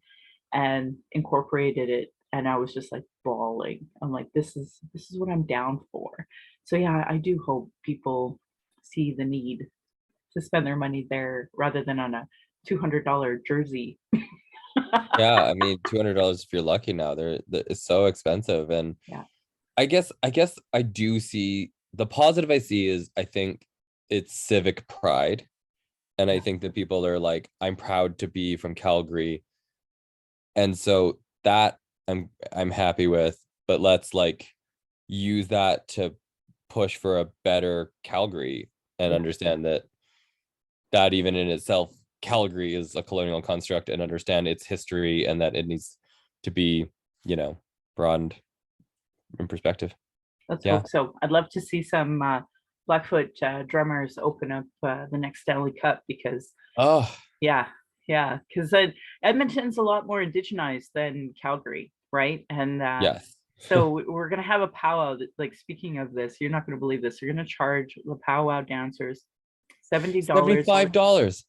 and incorporated it. And I was just like bawling. I'm like, this is what I'm down for. So yeah, I do hope people see the need to spend their money there rather than on a $200 jersey. yeah. I mean, $200 if you're lucky now. It's so expensive, and Yeah. I guess I do see the positive I see is I think it's civic pride. And I Yeah. think that people are like, I'm proud to be from Calgary. And so that I'm happy with, but let's like use that to push for a better Calgary and Yeah. understand that even in itself, Calgary is a colonial construct, and understand its history, and that it needs to be, broadened in perspective. Let's Yeah. hope so. I'd love to see some Blackfoot drummers open up the next Stanley Cup because, Oh, yeah, yeah, because Edmonton's a lot more indigenized than Calgary, right? And yes. so we're gonna have a powwow. That, like, speaking of this, you're not gonna believe this. You're gonna charge the powwow dancers $70 $75.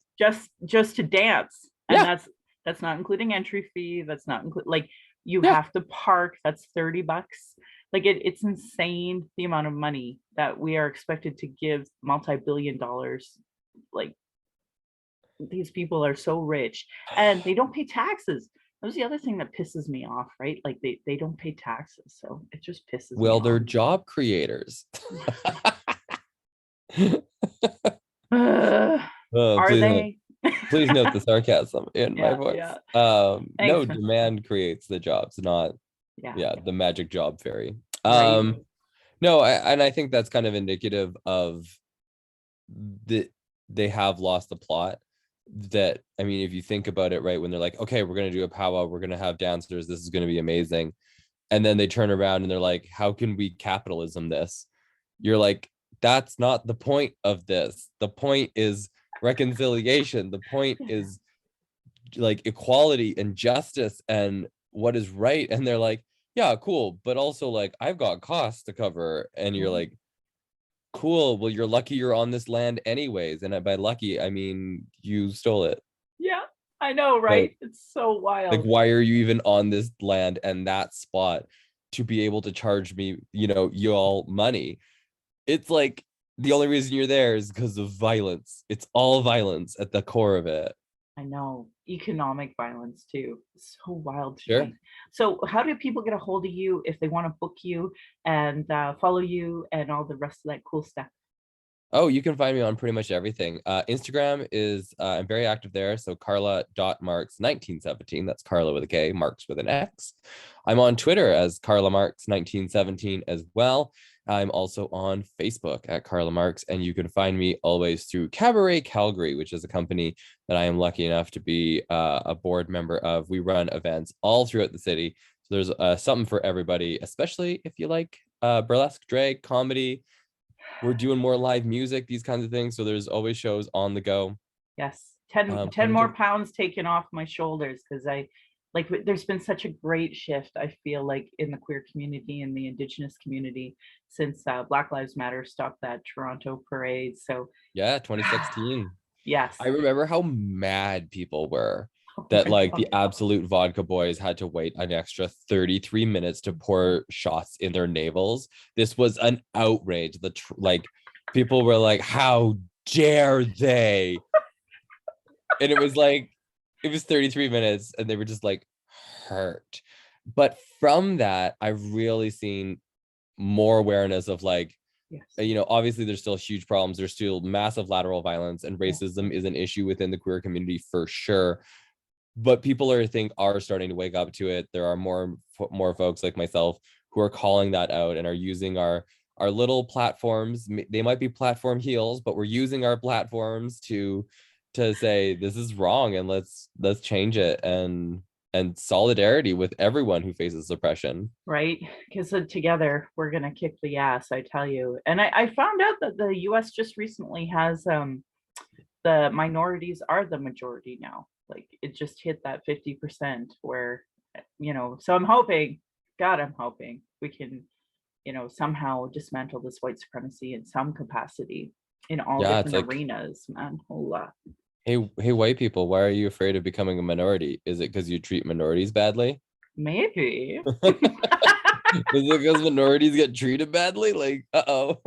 just to dance, and Yeah. that's not including entry fee. That's not include, like, you Yeah. have to park. That's $30. Like, it's insane the amount of money that we are expected to give multi-billion dollars. Like, these people are so rich and they don't pay taxes. That was the other thing that pisses me off, right? Like, they don't pay taxes, so it just pisses me Well, they're off. job creators. Uh, are Please note, they? please note the sarcasm in my Yeah, voice. yeah. No, Thanks, man. demand creates the jobs, not, Yeah, yeah, the magic job fairy. right. No, and I think that's kind of indicative of the they have lost the plot. That, I mean, if you think about it, right, when they're like, okay, we're gonna do a powwow, we're gonna have dancers, this is gonna be amazing, and then they turn around and they're like, how can we capitalism this? You're like, that's not the point of this. The point is reconciliation. The point Yeah. is like equality and justice and what is right. And they're like, yeah, cool, but also like I've got costs to cover. And you're Yeah. like, cool, well, you're lucky you're on this land anyways, and by lucky I mean you stole it. Yeah, I know, But right? It's so like, wild. why are you even on this land and that spot to be able to charge me, you all money? It's like the only reason you're there is because of violence. It's all violence at the core of it. I know. Economic violence too. It's so wild to Sure. think. So how do people get a hold of you if they want to book you and follow you and all the rest of that cool stuff? Oh, you can find me on pretty much everything. Instagram is I'm very active there. So Karla.Marx 1917. That's Karla with a K, Marx with an X. I'm on Twitter as Karla Marx 1917 as well. I'm also on Facebook at Karla Marx, and you can find me always through Cabaret Calgary, which is a company that I am lucky enough to be a board member of. We run events all throughout the city. So there's something for everybody, especially if you like burlesque, drag, comedy. We're doing more live music, these kinds of things. So there's always shows on the go. Yes. 10, Come 10 and more join. pounds taken off my shoulders because there's been such a great shift, I feel like, in the queer community and the Indigenous community since Black Lives Matter stopped that Toronto parade. So, Yeah, 2016. yes. I remember how mad people were Oh that my like God. the Absolute Vodka Boys had to wait an extra 33 minutes to pour shots in their navels. This was an outrage. Like people were like, how dare they? And it was 33 minutes and they were just like hurt. But from that, I've really seen more awareness of like, Yes. obviously there's still huge problems. There's still massive lateral violence, and Yeah. racism is an issue within the queer community for sure. But people are starting to wake up to it. There are more folks like myself who are calling that out and are using our little platforms. They might be platform heels, but we're using our platforms to say this is wrong and let's change it. And and solidarity with everyone who faces oppression. Right? Because together we're going to kick the ass, I tell you. And I found out that the US just recently has the minorities are the majority now. Like it just hit that 50% where, so I'm hoping, God, I'm hoping we can, somehow dismantle this white supremacy in some capacity in all Yeah, it's different like, arenas, man. Hola. hey, white people, why are you afraid of becoming a minority? Is it because you treat minorities badly? Maybe. Is it because minorities get treated badly? Like, uh-oh.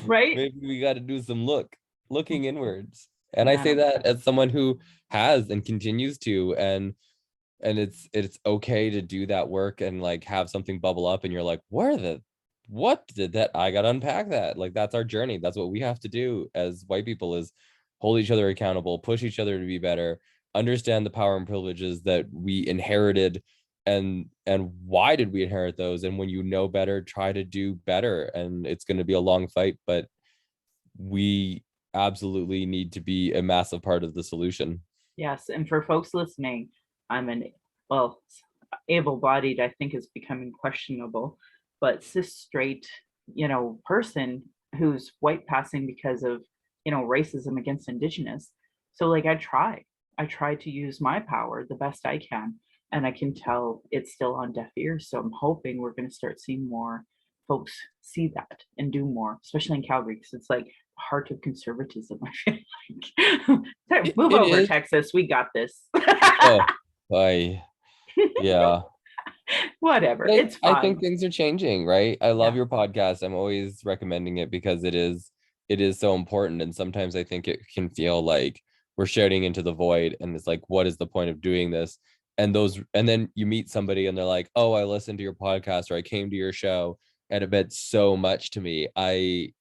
Right? Maybe we got to do some looking inwards. And I Man, say I'm that as someone who has and continues to, and it's okay to do that work and like have something bubble up and you're like, what did that? I got to unpack that. Like, that's our journey. That's what we have to do as white people, is hold each other accountable, push each other to be better, understand the power and privileges that we inherited, and why did we inherit those. And when you know better, try to do better. And it's going to be a long fight, but we absolutely need to be a massive part of the solution. Yes, and for folks listening, I'm well, able-bodied, I think is becoming questionable, but cis straight, person who's white passing because of, racism against Indigenous. So like I try to use my power the best I can, and I can tell it's still on deaf ears. So I'm hoping we're going to start seeing more folks see that and do more, especially in Calgary, because it's like heart of conservatism. I feel like move It over, is. Texas. We got this. Oh, I yeah. Whatever. But It's I think fine. things are changing, right? I love Yeah. your podcast. I'm always recommending it because it is so important. And sometimes I think it can feel like we're shouting into the void, and it's like, what is the point of doing this? And then you meet somebody and they're like, oh, I listened to your podcast, or I came to your show, and it meant so much to me. I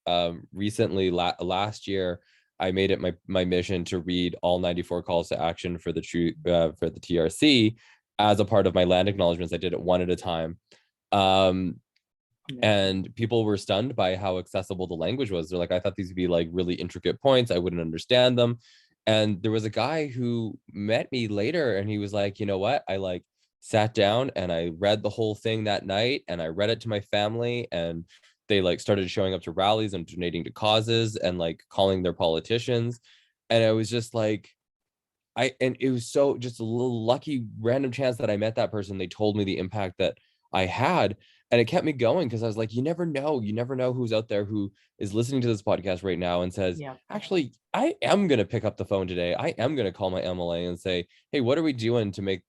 recently last year I made it my mission to read all 94 calls to action for the for the TRC as a part of my land acknowledgements. I did it one at a time. Um, and people were stunned by how accessible the language was. They're like, I thought these would be like really intricate points. I wouldn't understand them. And there was a guy who met me later and he was like, you know what? I like sat down and I read the whole thing that night, and I read it to my family, and they like started showing up to rallies and donating to causes and like calling their politicians. And I was just like, and it was so just a little lucky random chance that I met that person. They told me the impact that I had, and it kept me going, because I was like, you never know who's out there who is listening to this podcast right now and says, Yeah. actually, I am going to pick up the phone today. I am going to call my MLA and say, hey, what are we doing to make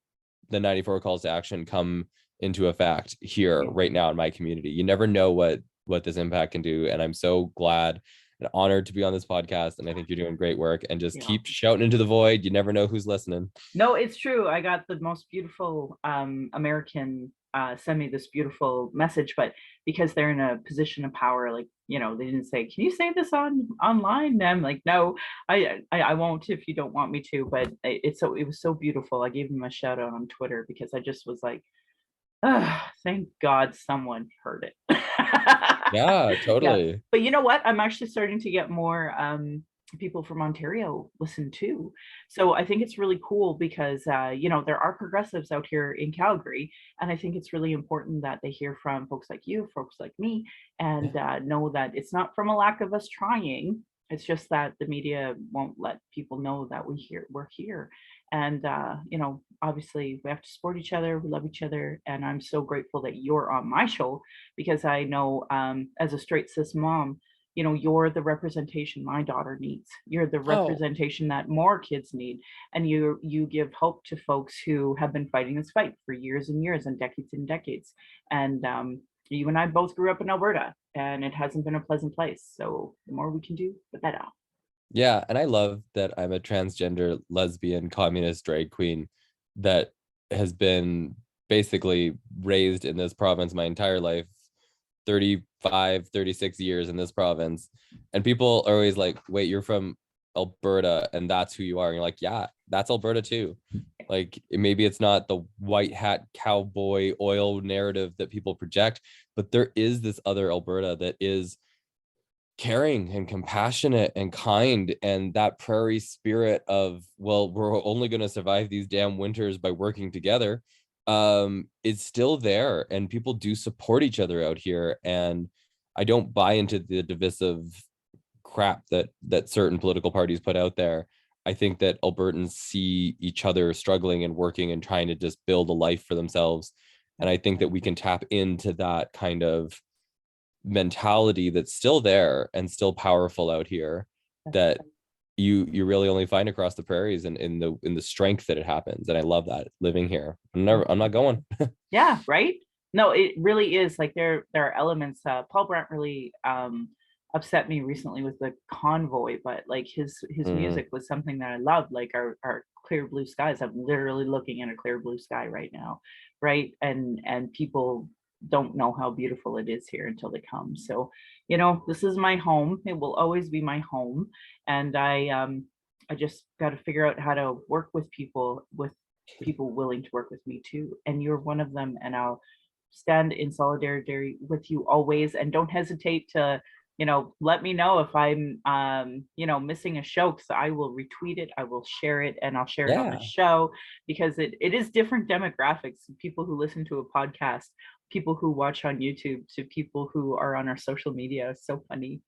the 94 calls to action come into effect here Yeah. right now in my community? You never know what this impact can do. And I'm so glad and honored to be on this podcast. And I think you're doing great work, and just Yeah. keep shouting into the void. You never know who's listening. No, it's true. I got the most beautiful American send me this beautiful message, but because they're in a position of power, like, they didn't say, can you say this online? And I'm like, no, I won't if you don't want me to. But it was so beautiful. I gave him a shout out on Twitter because I just was like, thank God someone heard it. Yeah, Yeah. totally. But you know what? I'm actually starting to get more people from Ontario listen too. So I think it's really cool because, there are progressives out here in Calgary. And I think it's really important that they hear from folks like you, folks like me, and Yeah. know that it's not from a lack of us trying. It's just that the media won't let people know that we're here. And, obviously we have to support each other. We love each other. And I'm so grateful that you're on my show, because I know, as a straight cis mom, you're the representation my daughter needs. You're the Oh, representation that more kids need. And you give hope to folks who have been fighting this fight for years and years and decades. And you and I both grew up in Alberta, and it hasn't been a pleasant place. So the more we can do, the better. yeah. And I love that I'm a transgender lesbian communist drag queen that has been basically raised in this province my entire life, 35, 36 years in this province. And people are always like, wait, you're from Alberta and that's who you are. And you're like, yeah, that's Alberta too. Like, maybe it's not the white hat cowboy oil narrative that people project, but there is this other Alberta that is caring and compassionate and kind, and that prairie spirit of, well, we're only going to survive these damn winters by working together, it's still there, and people do support each other out here. And I don't buy into the divisive crap that certain political parties put out there. I think that Albertans see each other struggling and working and trying to just build a life for themselves, and I think that we can tap into that kind of mentality that's still there and still powerful out here, that you really only find across the prairies, and in the strength that it happens. And I love that living here. I'm not going. Yeah, right. No, it really is like there are elements. Paul Brandt really upset me recently with the convoy, but like his music was something that I loved. Like our clear blue skies. I'm literally looking at a clear blue sky right now, right? And people don't know how beautiful it is here until they come. So, this is my home. It will always be my home, and I just got to figure out how to work with people willing to work with me too. And you're one of them, and I'll stand in solidarity with you always. And don't hesitate to, let me know if I'm, missing a show, because I will retweet it, I will share it, and I'll share it on the show, because it is different demographics: people who listen to a podcast, people who watch on YouTube, to people who are on our social media. It's so funny.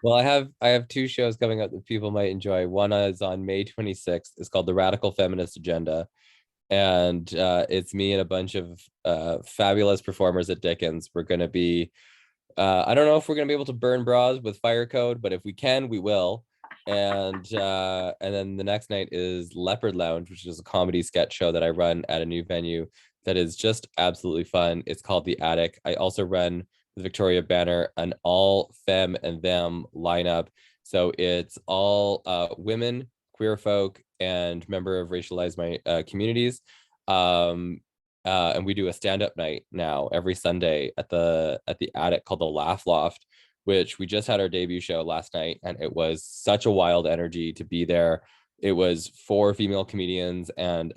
Well, I have two shows coming up that people might enjoy. One is on May 26th. It's called The Radical Feminist Agenda. And it's me and a bunch of fabulous performers at Dickens. We're going to be, I don't know if we're going to be able to burn bras with fire code, but if we can, we will. And then the next night is Leopard Lounge, which is a comedy sketch show that I run at a new venue that is just absolutely fun. It's called The Attic. I also run the Victoria Banner an all femme and them lineup. So it's all women, queer folk, and member of racialized communities. And we do a stand-up night now every Sunday at the Attic called the Laugh Loft, which we just had our debut show last night, and it was such a wild energy to be there. It was 4 female comedians, and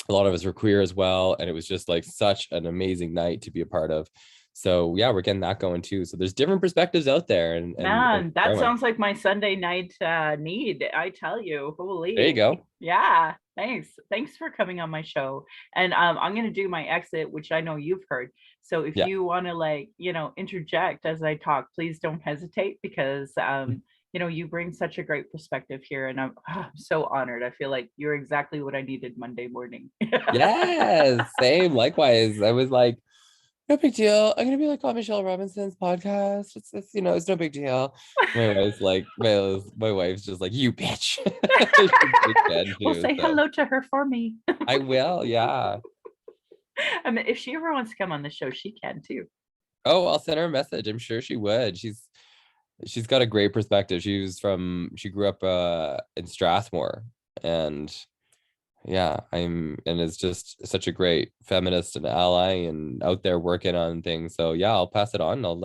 a lot of us were queer as well, and it was just like such an amazing night to be a part of. So yeah, we're getting that going too. So there's different perspectives out there, and Man, that sounds like my Sunday night need. I tell you, holy. There you go. Yeah, thanks for coming on my show. And I'm gonna do my exit, which I know you've heard. So if you want to interject as I talk, please don't hesitate, because you bring such a great perspective here, and I'm so honored. I feel like you're exactly what I needed Monday morning. Yes, same. Likewise. I was like, no big deal. I'm gonna be like on Michelle Robinson's podcast. It's it's no big deal. My wife's like, my wife's just like, you bitch. Well, say hello to her for me. I will, yeah. I mean, if she ever wants to come on the show, she can too. Oh, I'll send her a message. I'm sure she would. She's got a great perspective. She grew up in Strathmore, and yeah, and is just such a great feminist and ally and out there working on things. So yeah, I'll pass it on. I'll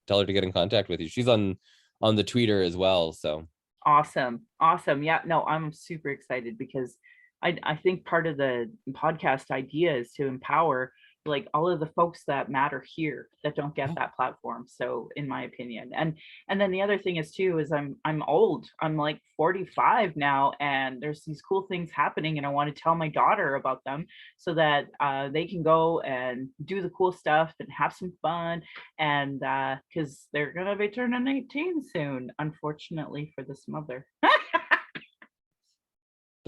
tell her to get in contact with you. She's on the Twitter as well. So awesome. Yeah, no, I'm super excited, because I think part of the podcast idea is to empower like all of the folks that matter here that don't get that platform. So in my opinion, and then the other thing is too, is I'm old. I'm like 45 now, and there's these cool things happening, and I want to tell my daughter about them, so that they can go and do the cool stuff and have some fun. And because they're gonna be turning 18 soon, unfortunately for this mother.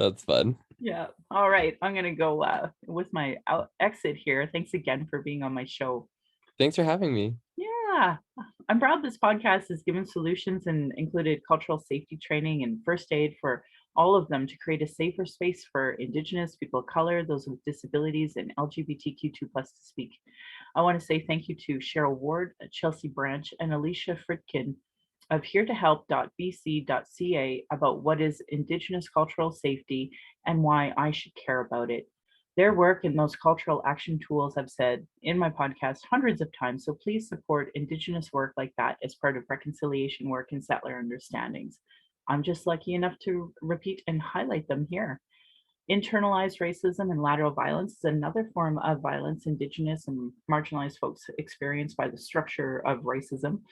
that's fun. Yeah. All right. I'm going to go with my exit here. Thanks again for being on my show. Thanks for having me. Yeah. I'm proud this podcast has given solutions and included cultural safety training and first aid for all of them to create a safer space for Indigenous, people of color, those with disabilities, and LGBTQ2+ to speak. I want to say thank you to Cheryl Ward, Chelsea Branch, and Alicia Fritkin of heretohelp.bc.ca about what is Indigenous cultural safety and why I should care about it. Their work and those cultural action tools I've said in my podcast hundreds of times, so please support Indigenous work like that as part of reconciliation work and settler understandings. I'm just lucky enough to repeat and highlight them here. Internalized racism and lateral violence is another form of violence Indigenous and marginalized folks experience by the structure of racism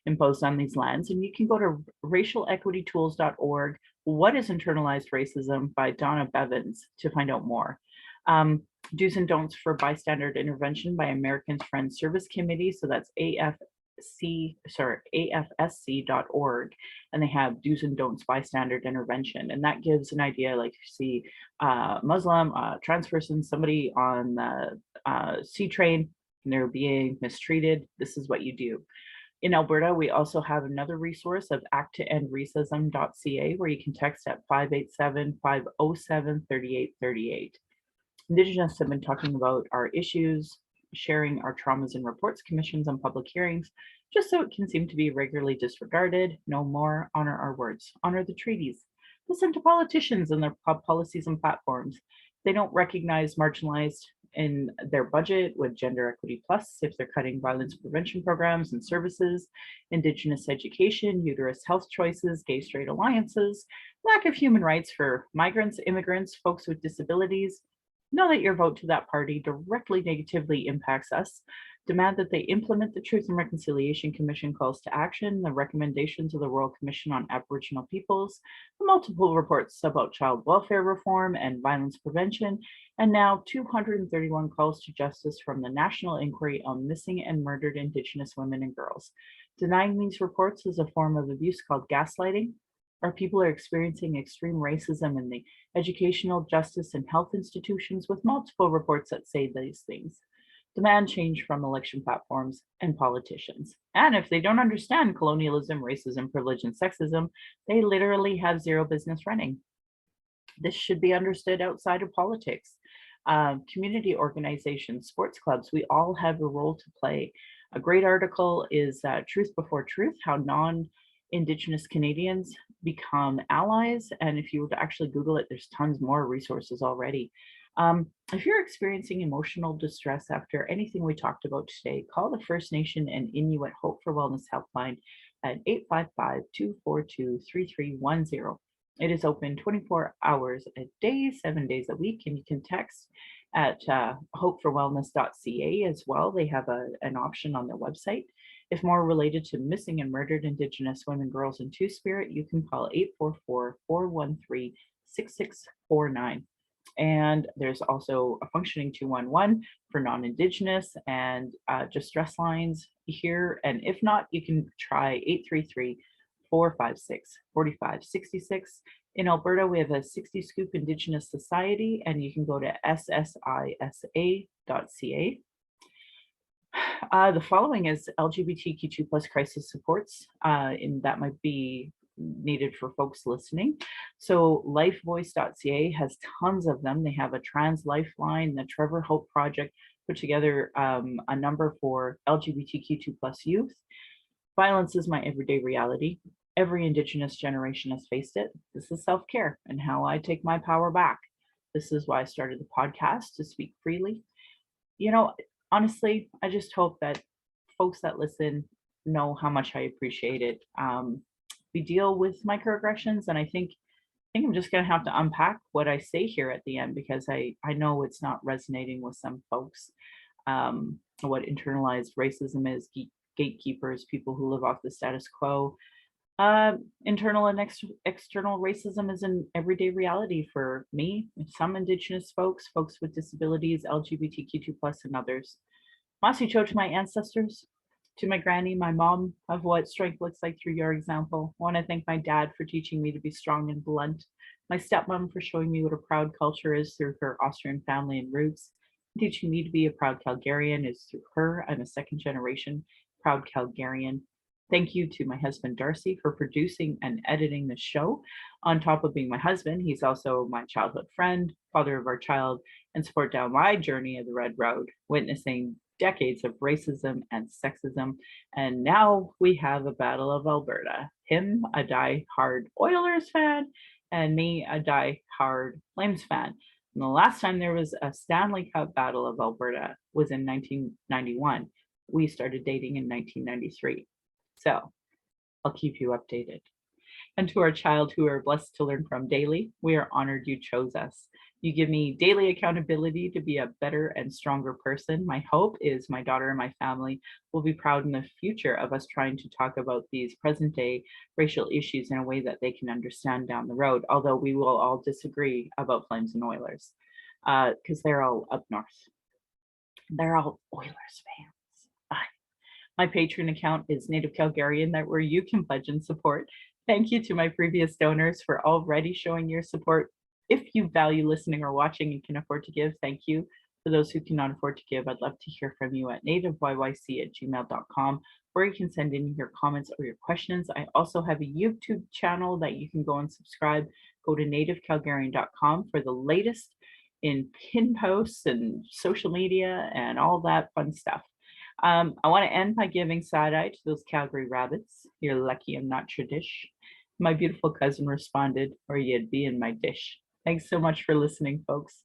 imposed on these lands. And you can go to racialequitytools.org. What is internalized racism by Donna Bevins to find out more. Do's and don'ts for bystander intervention by Americans Friends Service Committee. So that's AFSC.org, and they have do's and don'ts bystander intervention, and that gives an idea. Like, if you see Muslim, trans person, somebody on the C train, and they're being mistreated, this is what you do. In Alberta, we also have another resource of acttoendracism.ca, where you can text at 587-507-3838. Indigenous have been talking about our issues, sharing our traumas and reports, commissions, and public hearings, just so it can seem to be regularly disregarded. No more. Honor our words. Honor the treaties. Listen to politicians and their policies and platforms. They don't recognize marginalized in their budget with Gender Equity Plus if they're cutting violence prevention programs and services, Indigenous education, uterus health choices, gay-straight alliances, lack of human rights for migrants, immigrants, folks with disabilities. Know that your vote to that party directly negatively impacts us. Demand that they implement the Truth and Reconciliation Commission calls to action, the recommendations of the Royal Commission on Aboriginal Peoples, the multiple reports about child welfare reform and violence prevention, and now 231 calls to justice from the National Inquiry on Missing and Murdered Indigenous Women and Girls. Denying these reports is a form of abuse called gaslighting. Our people are experiencing extreme racism in the educational, justice, and health institutions, with multiple reports that say these things. Demand change from election platforms and politicians. And if they don't understand colonialism, racism, privilege, and sexism, they literally have zero business running. This should be understood outside of politics. Community organizations, sports clubs, we all have a role to play. A great article is Truth Before Truth, how non-Indigenous Canadians become allies. And if you were to actually Google it, there's tons more resources already. If you're experiencing emotional distress after anything we talked about today, call the First Nation and Inuit Hope for Wellness Helpline at 855-242-3310. It is open 24 hours a day, 7 days a week, and you can text at hopeforwellness.ca as well. They have an option on their website. If more related to missing and murdered Indigenous women, girls, and Two-Spirit, you can call 844-413-6649. And there's also a functioning 211 for non-Indigenous and distress lines here. And if not, you can try 833-456-4566. In Alberta, we have a 60 Scoop Indigenous Society, and you can go to ssisa.ca. The following is LGBTQ2 plus crisis supports, and that might be needed for folks listening. So lifevoice.ca has tons of them. They have a trans lifeline, the Trevor Hope Project put together a number for LGBTQ2 plus youth. Violence is my everyday reality. Every Indigenous generation has faced it. This is self-care and how I take my power back. This is why I started the podcast, to speak freely. You know, honestly, I just hope that folks that listen know how much I appreciate it. We deal with microaggressions, and I think I'm just going to have to unpack what I say here at the end, because I know it's not resonating with some folks. What internalized racism is, gatekeepers, people who live off the status quo. Internal and external racism is an everyday reality for me, some Indigenous folks, folks with disabilities, LGBTQ2 plus, and others. Masi Cho to my ancestors, to my granny, my mom, of what strength looks like through your example. I want to thank my dad for teaching me to be strong and blunt, my stepmom for showing me what a proud culture is through her Austrian family and roots. Teaching me to be a proud Calgarian is through her. I'm a second generation proud Calgarian. Thank you to my husband, Darcy, for producing and editing the show. On top of being my husband, he's also my childhood friend, father of our child, and support down my journey of the Red Road, witnessing decades of racism and sexism. And now we have a Battle of Alberta. Him, a die-hard Oilers fan, and me, a die-hard Flames fan. And the last time there was a Stanley Cup Battle of Alberta was in 1991. We started dating in 1993. So I'll keep you updated. And to our child who are blessed to learn from daily, we are honored you chose us. You give me daily accountability to be a better and stronger person. My hope is my daughter and my family will be proud in the future of us trying to talk about these present day racial issues in a way that they can understand down the road, although we will all disagree about Flames and Oilers because they're all up north. They're all Oilers fans. My Patreon account is Native Calgarian, that where you can pledge and support. Thank you to my previous donors for already showing your support. If you value listening or watching and can afford to give, thank you. For those who cannot afford to give, I'd love to hear from you at nativeyyc@gmail.com, where you can send in your comments or your questions. I also have a YouTube channel that you can go and subscribe. Go to nativecalgarian.com for the latest in pin posts and social media and all that fun stuff. I want to end by giving side-eye to those Calgary rabbits. You're lucky I'm not tradish. My beautiful cousin responded, or you'd be in my dish. Thanks so much for listening, folks.